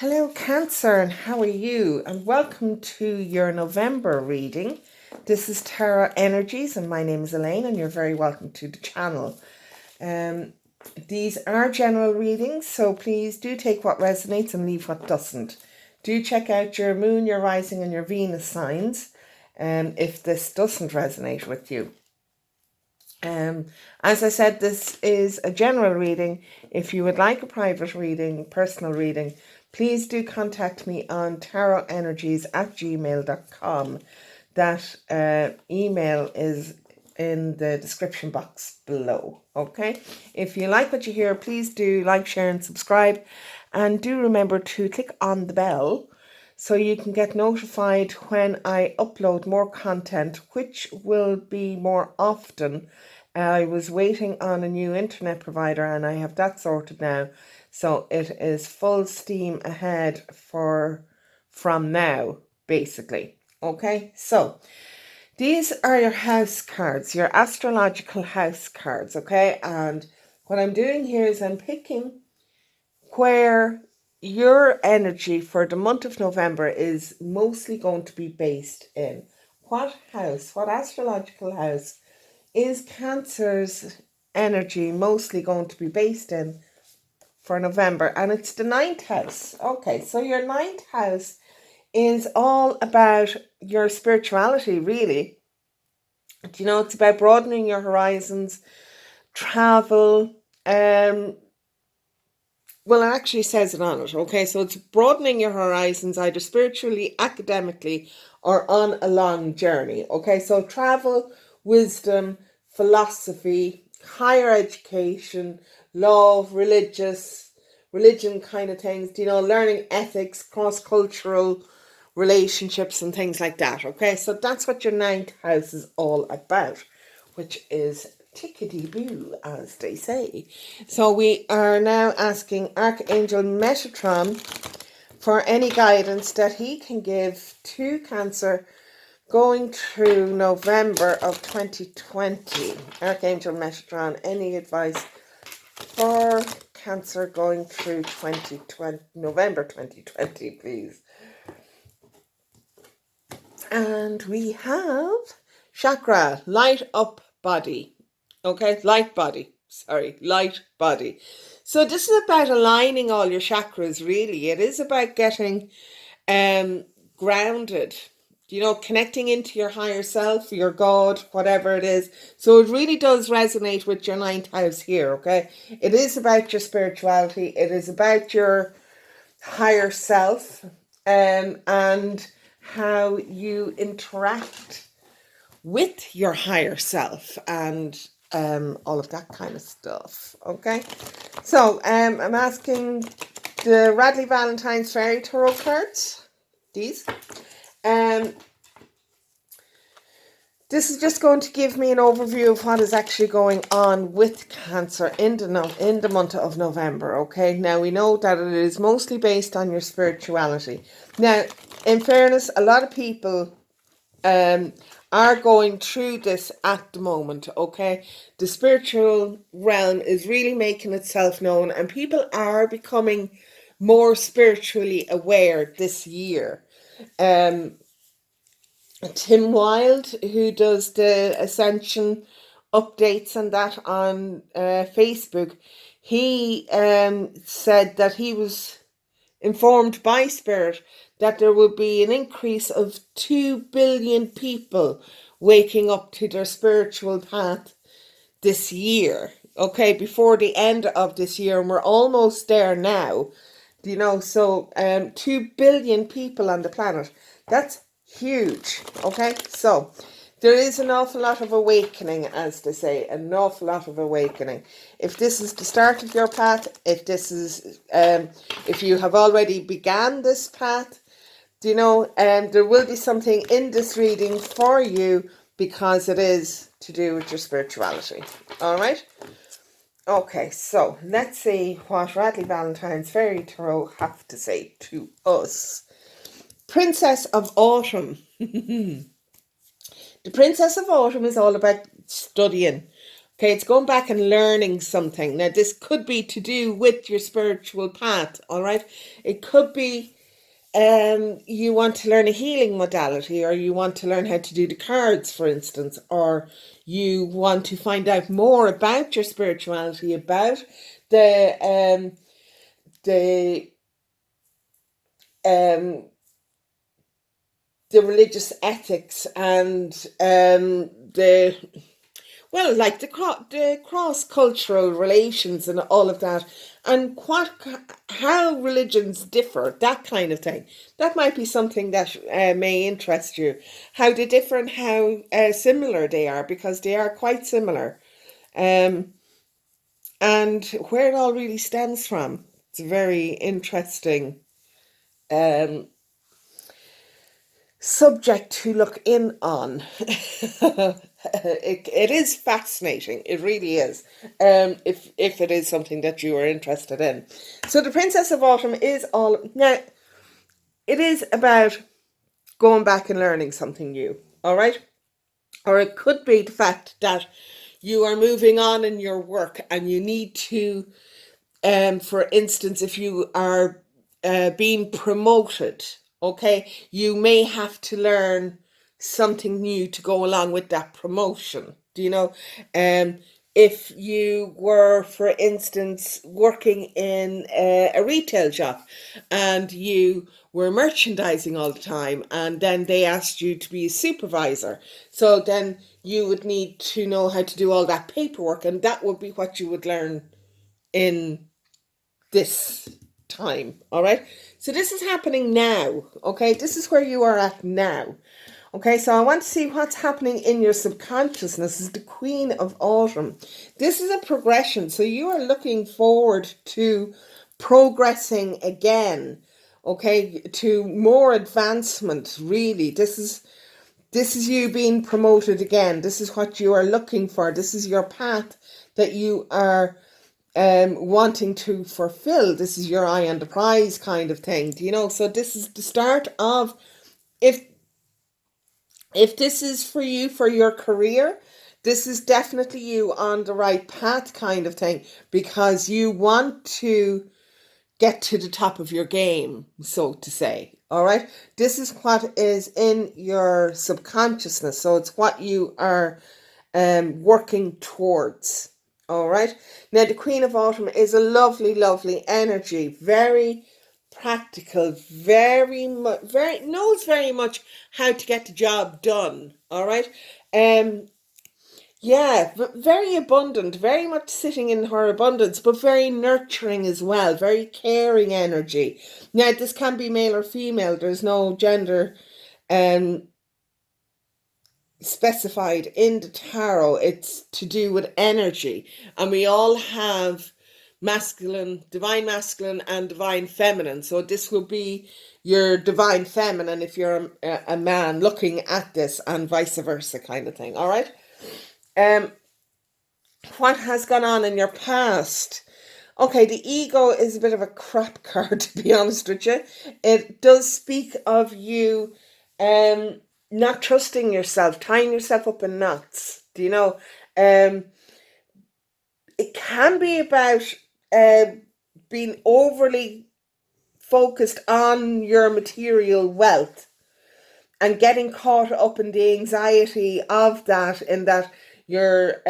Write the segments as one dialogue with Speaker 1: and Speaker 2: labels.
Speaker 1: Hello Cancer, and how are you? And welcome to your November reading. This is Tarot Energies and my name is Elaine and you're very welcome to the channel. These are general readings, so please do take what resonates and leave what doesn't. Do check out your moon, your rising and your Venus signs if this doesn't resonate with you. As I said, this is a general reading. If you would like a private reading, personal reading, please do contact me on tarotenergies@gmail.com. That email is in the description box below. Okay, if you like what you hear, please do like, share and subscribe, and do remember to click on the bell so you can get notified when I upload more content, which will be more often. I was waiting on a new internet provider and I have that sorted now. So it is full steam ahead from now, basically. Okay, so these are your house cards, your astrological house cards, okay? And what I'm doing here is I'm picking where your energy for the month of November is mostly going to be based in. What house, what astrological house is Cancer's energy mostly going to be based in for November? And it's the 9th house. Okay, so your 9th house is all about your spirituality, really. You know, it's about broadening your horizons, travel. Well, it actually says it on it, okay? So it's broadening your horizons, either spiritually, academically, or on a long journey, okay? So travel, wisdom, philosophy, higher education, law, religion kind of things, you know, learning ethics, cross-cultural relationships and things like that, okay? So that's what your 9th house is all about, which is tickety-boo, as they say. So we are now asking Archangel Metatron for any guidance that he can give to Cancer going through November of 2020. Archangel Metatron, any advice for Cancer going through November 2020, please? And we have chakra, light up body. Okay, light body. So this is about aligning all your chakras, really. It is about getting grounded, you know, connecting into your higher self, your God, whatever it is. So it really does resonate with your 9th house here, okay? It is about your spirituality. It is about your higher self and how you interact with your higher self and all of that kind of stuff. Okay, so I'm asking the Radley Valentine's Fairy Tarot cards. These. This is just going to give me an overview of what is actually going on with Cancer in the month of November. Okay, now we know that it is mostly based on your spirituality. Now, in fairness, a lot of people are going through this at the moment, okay? The spiritual realm is really making itself known and people are becoming more spiritually aware this year. Tim Wilde, who does the Ascension updates and that on Facebook, he said that he was informed by Spirit that there will be an increase of 2 billion people waking up to their spiritual path this year, okay, before the end of this year, and we're almost there now, you know, so 2 billion people on the planet, that's huge, okay? So there is an awful lot of awakening, as they say, an awful lot of awakening. If this is the start of your path, if this is, if you have already began this path, you know, there will be something in this reading for you because it is to do with your spirituality. All right? Okay, so let's see what Radley Valentine's Fairy Tarot have to say to us. Princess of Autumn. The Princess of Autumn is all about studying, Okay, it's going back and learning something. Now, this could be to do with your spiritual path, all right? It could be you want to learn a healing modality, or you want to learn how to do the cards, for instance, or you want to find out more about your spirituality, about the um, the religious ethics and the like the cross cultural relations and all of that, and how religions differ, that kind of thing. That might be something that may interest you. How they differ and how similar they are, because they are quite similar, um, and where it all really stems from. It's a very interesting um, subject to look in on. It is fascinating. It really is. If it is something that you are interested in. So the Princess of Autumn is all now. It is about going back and learning something new. All right, or it could be the fact that you are moving on in your work and you need to, for instance, if you are being promoted, okay, you may have to learn something new to go along with that promotion. Do you know? Um, if you were, for instance, working in a retail shop and you were merchandising all the time, and then they asked you to be a supervisor, so then you would need to know how to do all that paperwork, and that would be what you would learn in this time. All right, so this is happening now. Okay, this is where you are at now. Okay, so I want to see what's happening in your subconsciousness. This is the Queen of Autumn. This is a progression, so you are looking forward to progressing again, okay, to more advancement. Really, this is you being promoted again. This is what you are looking for. This is your path that you are wanting to fulfill. This is your eye on the prize kind of thing. Do you know? So this is the start of, if this is for you for your career, this is definitely you on the right path kind of thing, because you want to get to the top of your game, so to say. All right. This is what is in your subconsciousness. So it's what you are working towards. All right. Now, the Queen of Autumn is a lovely, lovely energy. Very practical, very much, knows very much how to get the job done. All right. Yeah, very abundant, very much sitting in her abundance, but very nurturing as well, very caring energy. Now, this can be male or female. There's no gender um specified in the tarot. It's to do with energy, and we all have divine masculine and divine feminine. So this will be your divine feminine if you're a man looking at this, and vice versa kind of thing. All right. um what has gone on in your past? Okay, the ego is a bit of a crap card, to be honest with you. It does speak of you not trusting yourself, tying yourself up in knots. Do you know? Um, it can be about uh, being overly focused on your material wealth and getting caught up in the anxiety of that, in that you're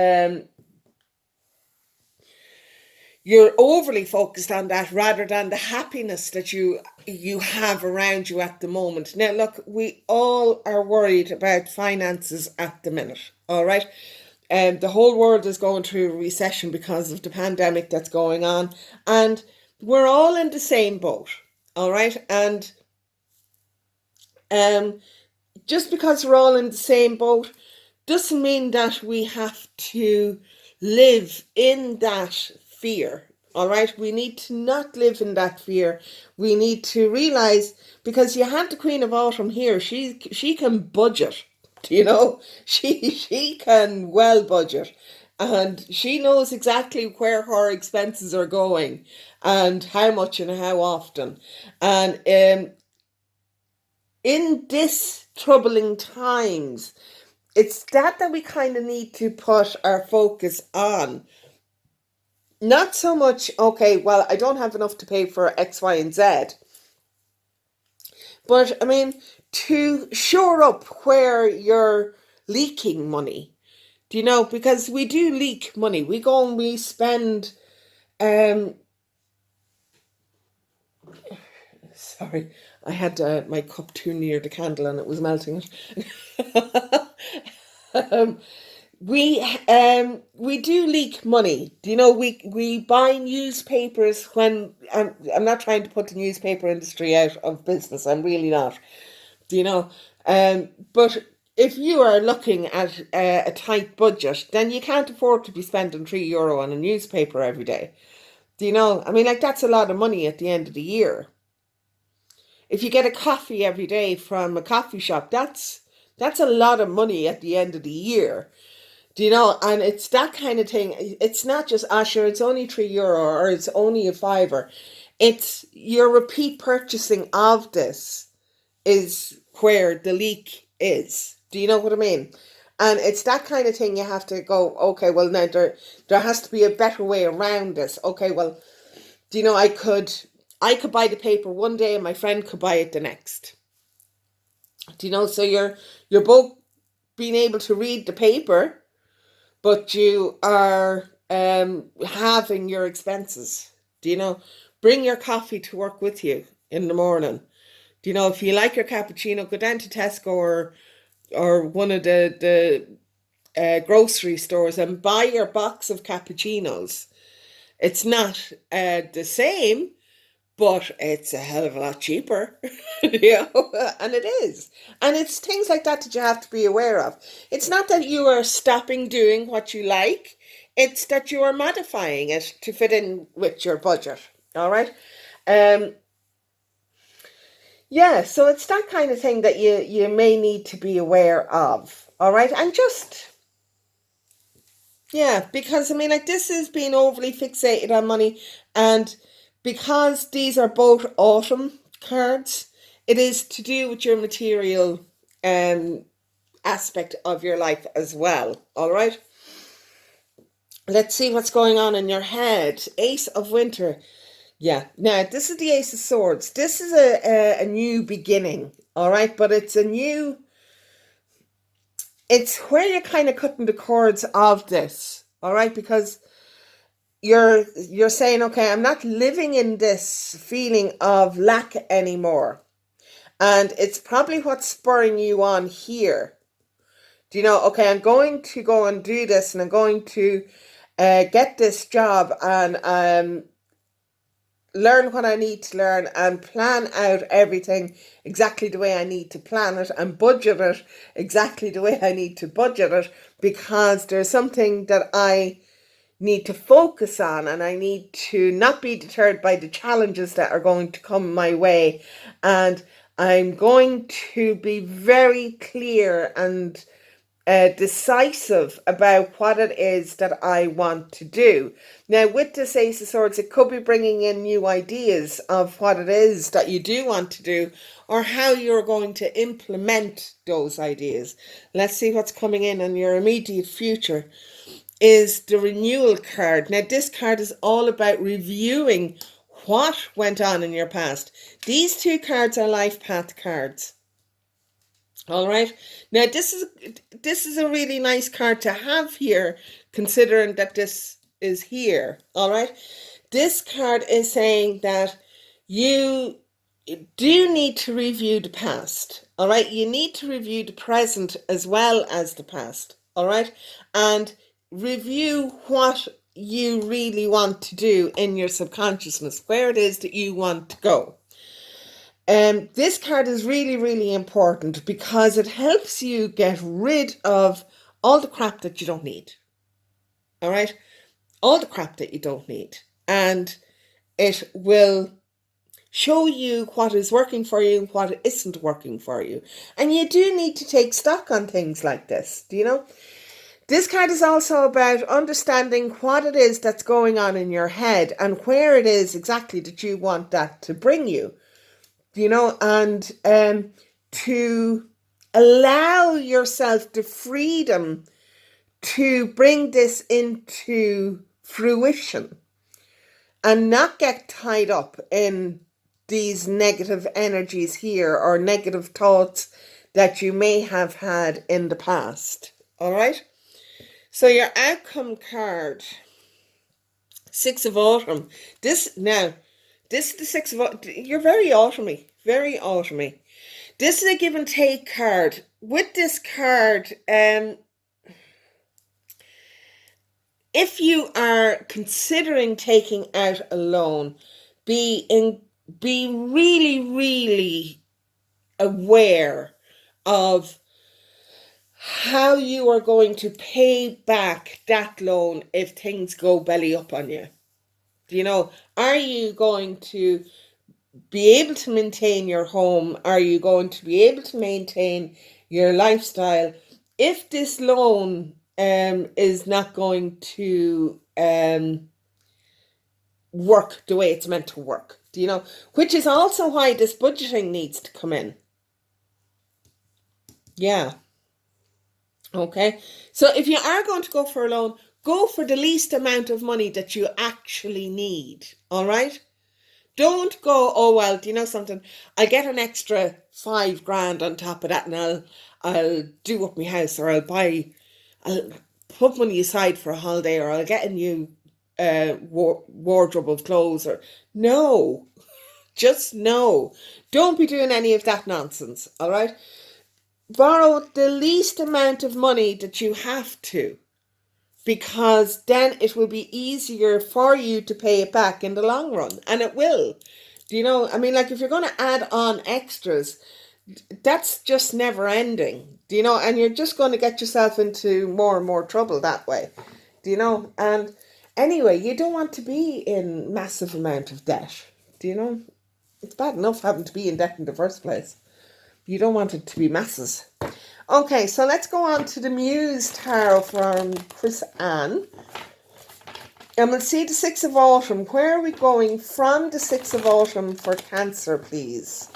Speaker 1: you're overly focused on that rather than the happiness that you have around you at the moment. Now, look, we all are worried about finances at the minute. All right. The whole world is going through a recession because of the pandemic that's going on, and we're all in the same boat. All right. And um just because we're all in the same boat doesn't mean that we have to live in that fear. All right, we need to not live in that fear. We need to realize, because you have the Queen of Autumn here, she can budget. You know, she can well budget, and she knows exactly where her expenses are going and how much and how often. And in this troubling times, it's that we kind of need to put our focus on. Not so much, okay, well, I don't have enough to pay for X, Y, and Z. But, I mean, to shore up where you're leaking money. Do you know? Because we do leak money. We go and we spend, sorry, I had my cup too near the candle and it was melting it. um, we do leak money. Do you know, we buy newspapers when I'm not trying to put the newspaper industry out of business. I'm really not. Do you know? But if you are looking at a tight budget, then you can't afford to be spending €3 on a newspaper every day. Do you know? I mean, like, that's a lot of money at the end of the year. If you get a coffee every day from a coffee shop, that's a lot of money at the end of the year. Do you know? And it's that kind of thing. It's not just, sure, it's only €3 or it's only a fiver. It's your repeat purchasing of this is where the leak is. Do you know what I mean? And it's that kind of thing you have to go, okay, well, now there has to be a better way around this. Okay, well, do you know, I could buy the paper one day and my friend could buy it the next. Do you know? So you're both being able to read the paper, but you are halving your expenses. Do you know? Bring your coffee to work with you in the morning. Do you know, if you like your cappuccino, go down to Tesco or one of the grocery stores and buy your box of cappuccinos. It's not the same, but it's a hell of a lot cheaper, and it is. And it's things like that you have to be aware of. It's not that you are stopping doing what you like, it's that you are modifying it to fit in with your budget, all right? Yeah, so it's that kind of thing that you may need to be aware of, all right? And just, yeah, because, I mean, like, this is being overly fixated on money, and because these are both autumn cards, it is to do with your material aspect of your life as well, all right? Let's see what's going on in your head. Ace of Winter. Yeah, now this is the Ace of Swords. This is a new beginning, all right? But it's where you're kind of cutting the cords of this, all right? Because you're saying, okay, I'm not living in this feeling of lack anymore. And it's probably what's spurring you on here. Do you know, okay, I'm going to go and do this, and I'm going to get this job, and learn what I need to learn and plan out everything exactly the way I need to plan it and budget it exactly the way I need to budget it, because there's something that I need to focus on, and I need to not be deterred by the challenges that are going to come my way. And I'm going to be very clear and decisive about what it is that I want to do. Now, with this Ace of Swords, it could be bringing in new ideas of what it is that you do want to do, or how you're going to implement those ideas. Let's see what's coming in your immediate future. Is the Renewal card. Now, this card is all about reviewing what went on in your past. These two cards are life path cards. All right. Now, this is a really nice card to have here, considering that this is here. All right. This card is saying that you do need to review the past. All right. You need to review the present as well as the past. All right. And review what you really want to do in your subconsciousness, where it is that you want to go. This card is really, really important because it helps you get rid of all the crap that you don't need. All right? All the crap that you don't need. And it will show you what is working for you and what isn't working for you. And you do need to take stock on things like this. Do you know? This card is also about understanding what it is that's going on in your head and where it is exactly that you want that to bring you. You know, and to allow yourself the freedom to bring this into fruition and not get tied up in these negative energies here or negative thoughts that you may have had in the past. All right. So your outcome card, Six of Autumn. This is the Six of Autumn. You're very autumny, very autumny. This is a give and take card. With this card, if you are considering taking out a loan, be really, really aware of how you are going to pay back that loan if things go belly up on you. You know, are you going to be able to maintain your home? Are you going to be able to maintain your lifestyle if this loan is not going to work the way it's meant to work? Do you know? Which is also why this budgeting needs to come in. Yeah. Okay. So if you are going to go for a loan, go for the least amount of money that you actually need. All right. Don't go, oh, well, do you know something? I'll get an extra 5 grand on top of that and I'll do up my house, or I'll put money aside for a holiday, or I'll get a new wardrobe of clothes. Or no, just no. Don't be doing any of that nonsense, all right? Borrow the least amount of money that you have to, because then it will be easier for you to pay it back in the long run. And it will. Do you know, I mean, like, if you're going to add on extras, that's just never ending. Do you know? And you're just going to get yourself into more and more trouble that way. Do you know? And anyway, you don't want to be in massive amount of debt. Do you know? It's bad enough having to be in debt in the first place. You don't want it to be masses. Okay, so let's go on to the Muse Tarot from Chris Ann. And we'll see the Six of Autumn. Where are we going from the Six of Autumn for Cancer, please?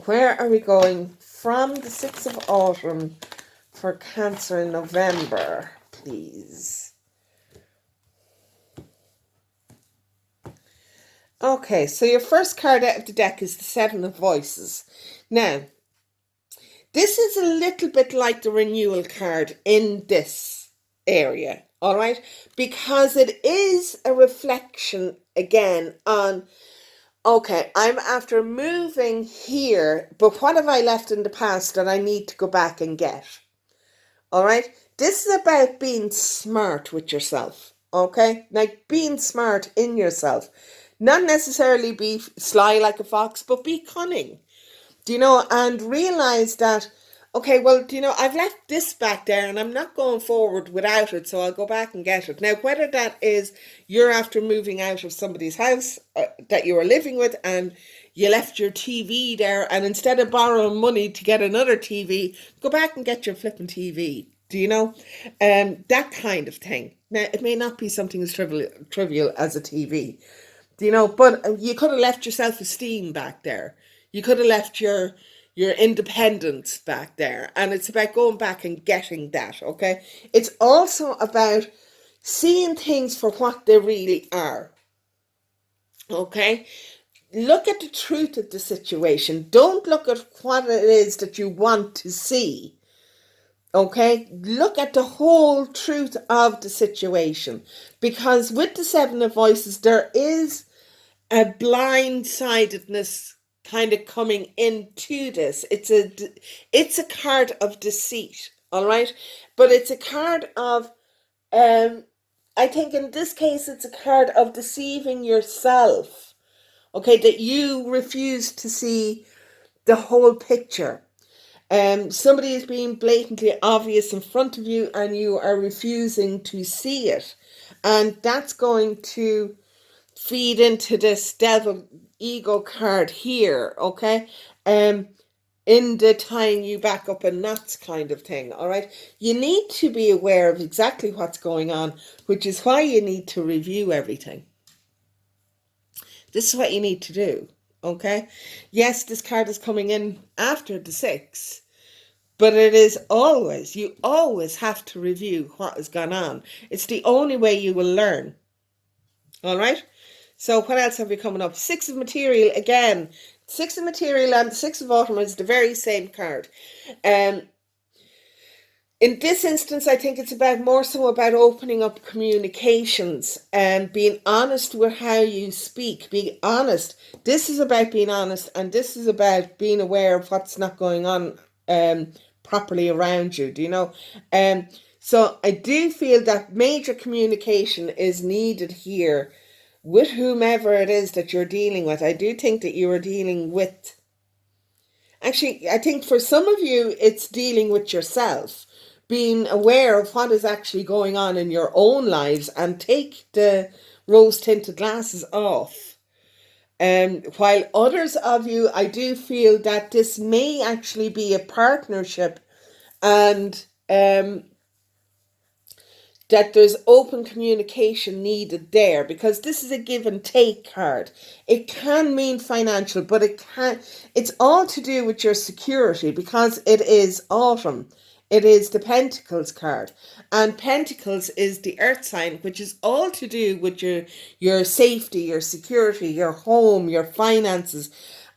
Speaker 1: Where are we going from the Six of Autumn for Cancer in November, please? Okay, so your first card out of the deck is the Seven of Voices. Now, this is a little bit like the renewal card in this area, all right? Because it is a reflection, again, on, okay, I'm after moving here, but what have I left in the past that I need to go back and get? All right? This is about being smart with yourself, okay? Like, being smart in yourself. Not necessarily be sly like a fox, but be cunning. Do you know, and realize that, okay, well, do you know, I've left this back there and I'm not going forward without it, so I'll go back and get it. Now, whether that is you're after moving out of somebody's house that you were living with and you left your TV there, and instead of borrowing money to get another TV, go back and get your flipping TV. Do you know? That kind of thing. Now, it may not be something as trivial as a TV. Do you know? But you could have left your self-esteem back there. You could have left your independence back there. And it's about going back and getting that, okay? It's also about seeing things for what they really are, okay? Look at the truth of the situation. Don't look at what it is that you want to see, okay? Look at the whole truth of the situation. Because with the Seven of Voices, there is a blindsidedness kind of coming into this. It's a card of deceit, all right? But it's a card of, I think in this case, it's a card of deceiving yourself, okay? That you refuse to see the whole picture. Somebody is being blatantly obvious in front of you and you are refusing to see it. And that's going to feed into this devil ego card here, okay? In the tying you back up in knots kind of thing, all right? You need to be aware of exactly what's going on, which is why you need to review everything. This is what you need to do, Okay. Yes, this card is coming in after the 6. But it is always, you always have to review what has gone on. It's the only way you will learn. All right. So what else have we coming up? 6 of material again. 6 of material and the 6 of autumn is the very same card. Um, in this instance, I think it's about more so about opening up communications and being honest with how you speak. Being honest. This is about being honest, and this is about being aware of what's not going on properly around you. Do you know? So I do feel that major communication is needed here with whomever it is that you're dealing with. I do think that you are dealing with. Actually, I think for some of you, it's dealing with yourself, being aware of what is actually going on in your own lives and take the rose tinted glasses off. While others of you, I do feel that this may actually be a partnership and that there's open communication needed there, because this is a give and take card. It can mean financial, but it's all to do with your security, because it is autumn. It is the Pentacles card, and Pentacles is the earth sign, which is all to do with your safety, your security, your home, your finances,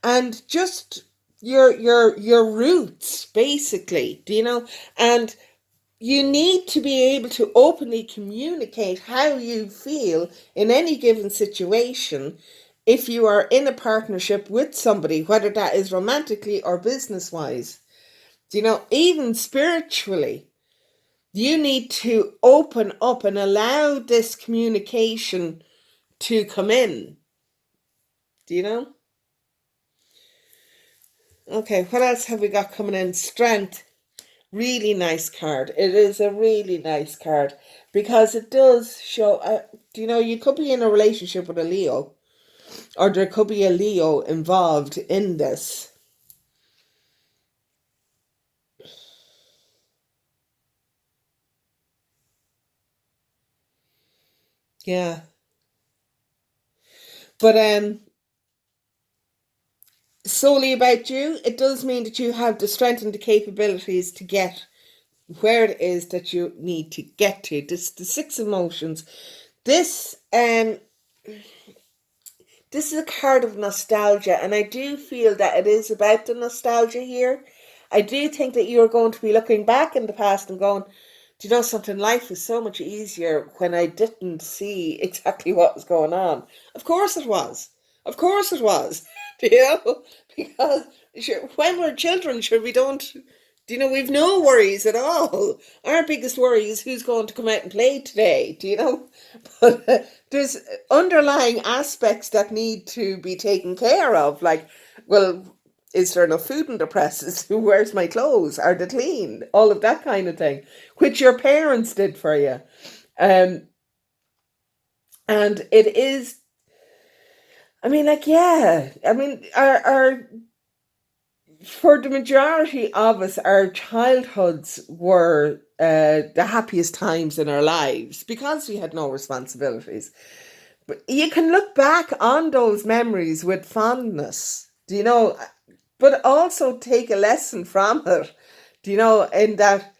Speaker 1: and just your roots, basically. Do you know? And you need to be able to openly communicate how you feel in any given situation if you are in a partnership with somebody, whether that is romantically or business-wise. You know, even spiritually, you need to open up and allow this communication to come in. Do you know? Okay, what else have we got coming in? Strength. Really nice card. It is a really nice card because it does show, you know, you could be in a relationship with a Leo, or there could be a Leo involved in this. Yeah. But solely about you, it does mean that you have the strength and the capabilities to get where it is that you need to get to. This the 6 emotions. This this is a card of nostalgia, and I do feel that it is about the nostalgia here. I do think that you're going to be looking back in the past and going, do you know something? Life was so much easier when I didn't see exactly what was going on. Of course it was. Of course it was. Do you know? Because sure, when we're children, sure, we don't, do you know, we've no worries at all. Our biggest worry is who's going to come out and play today, do you know? But there's underlying aspects that need to be taken care of, like, well, is there enough food in the presses? Where's my clothes? Are they clean? All of that kind of thing, which your parents did for you. Um, and it is, I mean, like, yeah, I mean, our for the majority of us, our childhoods were the happiest times in our lives because we had no responsibilities. But you can look back on those memories with fondness, do you know, but also take a lesson from it, do you know, in that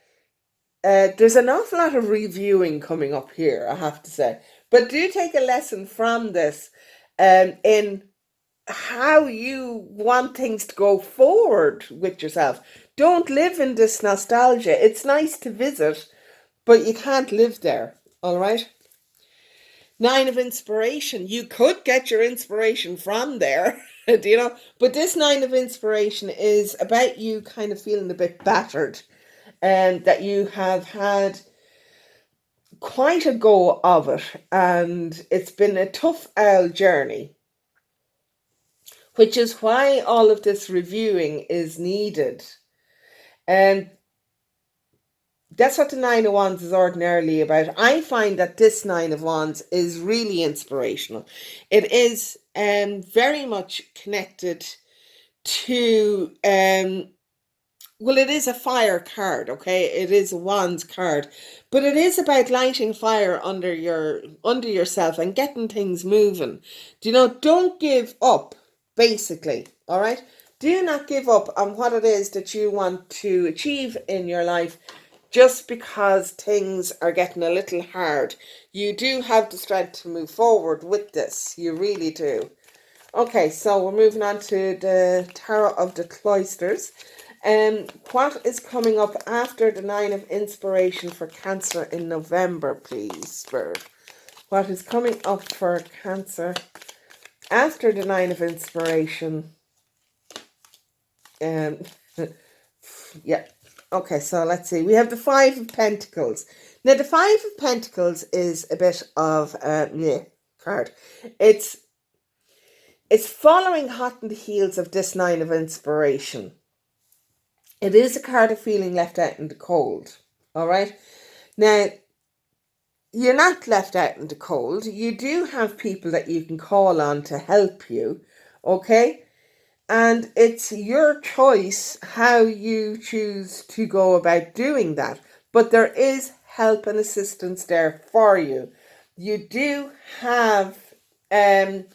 Speaker 1: there's an awful lot of reviewing coming up here, I have to say. But do take a lesson from this in how you want things to go forward with yourself. Don't live in this nostalgia. It's nice to visit, but you can't live there. All right. 9 of inspiration. You could get your inspiration from there, do you know? But this 9 of inspiration is about you kind of feeling a bit battered, and that you have had quite a go of it, and it's been a tough owl journey, which is why all of this reviewing is needed. And that's what the 9 of Wands is ordinarily about. I find that this 9 of Wands is really inspirational. It is very much connected to, well, it is a fire card, okay? It is a Wands card, but it is about lighting fire under yourself and getting things moving. Do you know, don't give up. basically, all right? Do not give up on what it is that you want to achieve in your life just because things are getting a little hard. You do have the strength to move forward with this. You really do. Okay, so we're moving on to the Tarot of the Cloisters. What is coming up after the Nine of Inspiration for Cancer in November, please, Spirit? What is coming up for Cancer after the Nine of Inspiration? Yeah. Okay, so let's see. We have the Five of Pentacles. Now, the Five of Pentacles is a bit of card. It's following hot on the heels of this Nine of Inspiration. It is a card of feeling left out in the cold. All right. Now, you're not left out in the cold. You do have people that you can call on to help you. Okay. And it's your choice how you choose to go about doing that. But there is help and assistance there for you. You do have the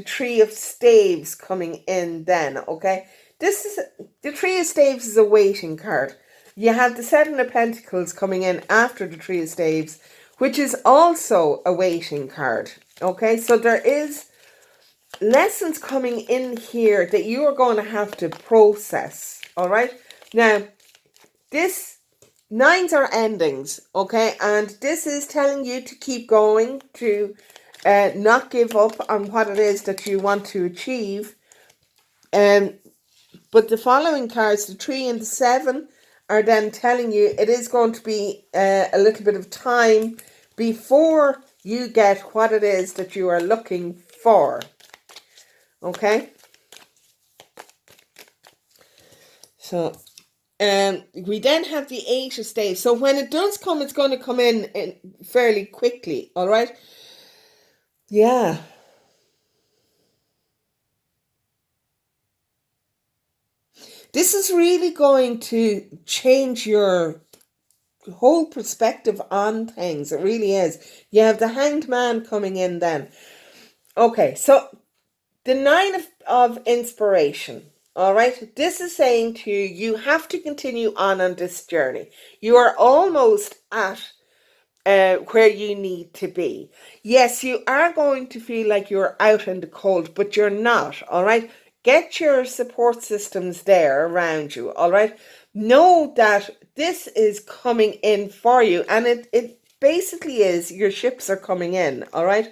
Speaker 1: Three of Staves coming in then, okay? This is the Three of Staves is a waiting card. You have the Seven of Pentacles coming in after the Three of Staves, which is also a waiting card, okay? So there is lessons coming in here that you are going to have to process, all right? Now, this nines are endings, okay? And this is telling you to keep going, to not give up on what it is that you want to achieve. But the following cards, the 3 and the 7, are then telling you it is going to be a little bit of time before you get what it is that you are looking for. Okay? So, we then have the 8 of Staves. So when it does come, it's going to come in fairly quickly. All right? Yeah. This is really going to change your whole perspective on things. It really is. You have the Hanged Man coming in then. Okay, so the Nine of Inspiration. All right, this is saying to you, you have to continue on this journey. You are almost at where you need to be. Yes, you are going to feel like you're out in the cold, but you're not. All right, get your support systems there around you. All right, know that this is coming in for you, and it basically is your ships are coming in. All right,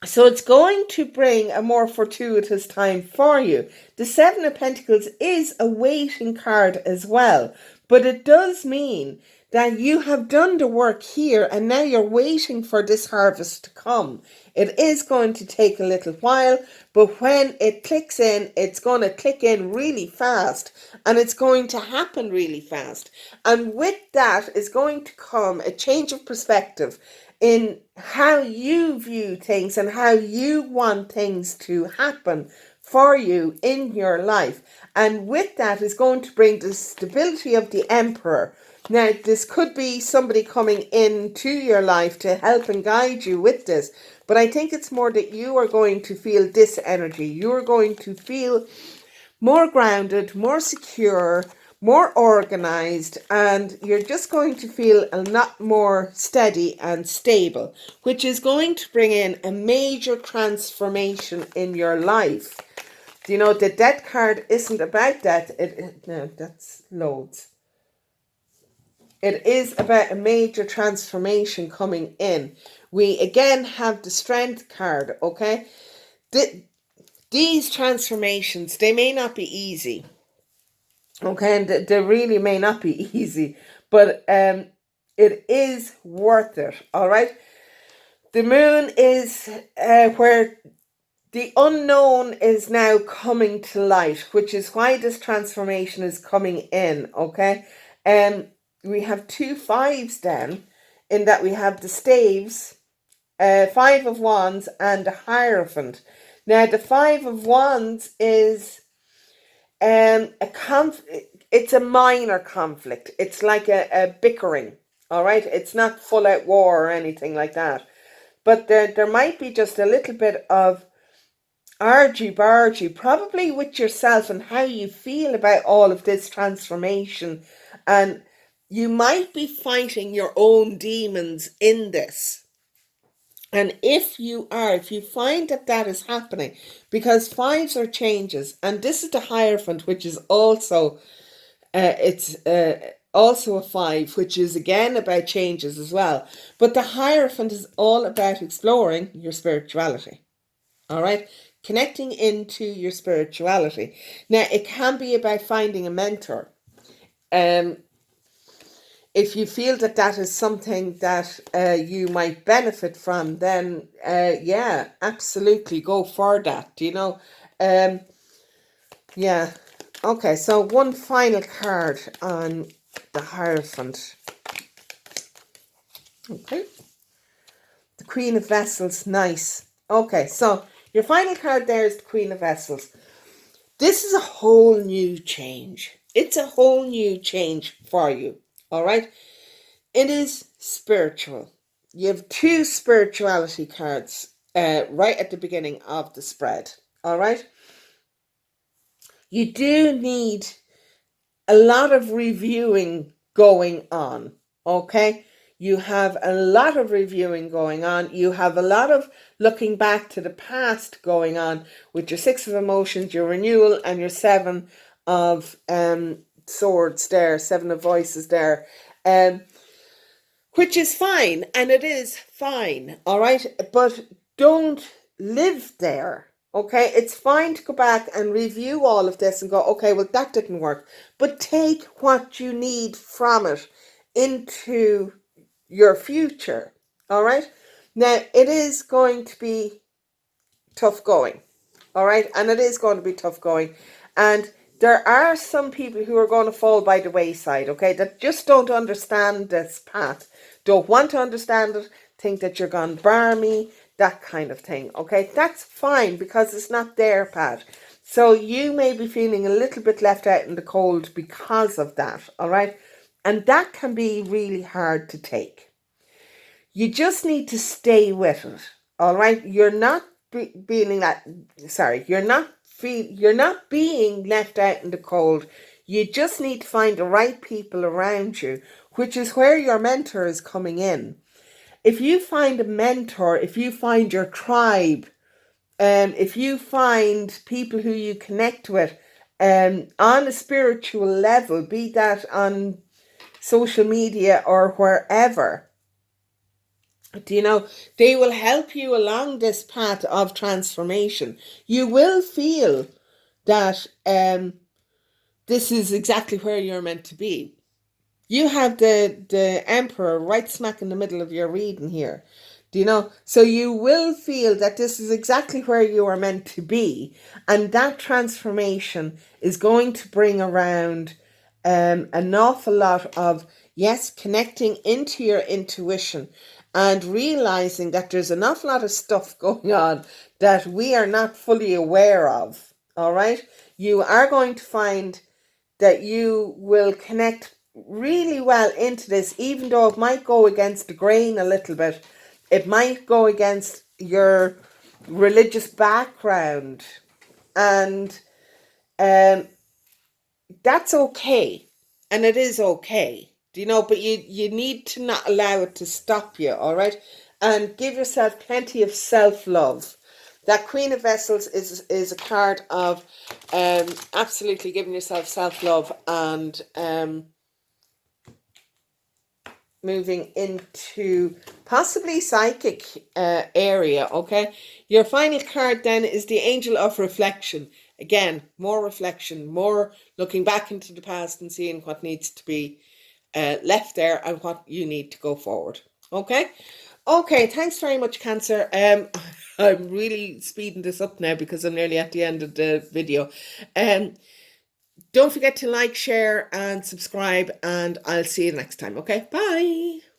Speaker 1: so it's going to bring a more fortuitous time for you. The Seven of Pentacles is a waiting card as well, but it does mean that you have done the work here and now you're waiting for this harvest to come. It is going to take a little while, but when it clicks in, it's going to click in really fast and it's going to happen really fast. And with that is going to come a change of perspective in how you view things and how you want things to happen for you in your life. And with that is going to bring the stability of the Emperor. Now, this could be somebody coming into your life to help and guide you with this. But I think it's more that you are going to feel this energy. You're going to feel more grounded, more secure, more organized, and you're just going to feel a lot more steady and stable, which is going to bring in a major transformation in your life. You know, the Death card isn't about death. No, that's loads. It is about a major transformation coming in. We again have the Strength card, okay? These transformations, they may not be easy. Okay, and they really may not be easy, but it is worth it, all right? The moon is where the unknown is now coming to light, which is why this transformation is coming in, okay? We have 2 5s then, in that we have the Staves, 5 of Wands, and the Hierophant. Now, the 5 of Wands is it's a minor conflict. It's like a bickering, all right? It's not full out war or anything like that. But there might be just a little bit of argy-bargy, probably with yourself and how you feel about all of this transformation. And you might be fighting your own demons in this. And if you find that that is happening, because fives are changes, and this is the Hierophant, which is also, it's also a five, which is again about changes as well. But the Hierophant is all about exploring your spirituality. All right, connecting into your spirituality. Now, it can be about finding a mentor. If you feel that that is something that you might benefit from, then yeah, absolutely go for that, you know. Yeah. Okay, so one final card on the Hierophant. Okay. The Queen of Vessels, nice. Okay, so your final card there is the Queen of Vessels. This is a whole new change. It's a whole new change for you, all right? It is spiritual. You have two spirituality cards right at the beginning of the spread, all right? You do need a lot of reviewing going on, okay? You have a lot of reviewing going on. You have a lot of looking back to the past going on with your Six of Emotions, your renewal, and your Seven of Swords there, Seven of Voices there, which is fine, and it is fine, all right? But don't live there. Okay, it's fine to go back and review all of this and go, okay, well, that didn't work. But take what you need from it into your future. All right. Now, it is going to be tough going. All right. And it is going to be tough going. And there are some people who are going to fall by the wayside, okay, that just don't understand this path, don't want to understand it, think that you're gone barmy, that kind of thing, okay? That's fine because it's not their path. So you may be feeling a little bit left out in the cold because of that, all right? And that can be really hard to take. You just need to stay with it, all right? You're not being that, sorry, you're not being left out in the cold. You just need to find the right people around you, which is where your mentor is coming in. If you find a mentor, if you find your tribe, if you find people who you connect with on a spiritual level, be that on social media or wherever, do you know, they will help you along this path of transformation. You will feel that this is exactly where you're meant to be. You have the Emperor right smack in the middle of your reading here. Do you know? So you will feel that this is exactly where you are meant to be. And that transformation is going to bring around an awful lot of, yes, connecting into your intuition and realizing that there's an awful lot of stuff going on that we are not fully aware of. All right? You are going to find that you will connect really well into this, even though it might go against the grain a little bit. It might go against your religious background. And that's okay. And it is okay. Do you know? But you need to not allow it to stop you, all right? And give yourself plenty of self-love. That Queen of Vessels is a card of absolutely giving yourself self-love and moving into possibly psychic area, okay? Your final card then is the Angel of Reflection. Again, more reflection, more looking back into the past and seeing what needs to be left there and what you need to go forward, okay? Okay, thanks very much, Cancer. I'm really speeding this up now because I'm nearly at the end of the video. Don't forget to like, share, and subscribe, and I'll see you next time, okay? Bye!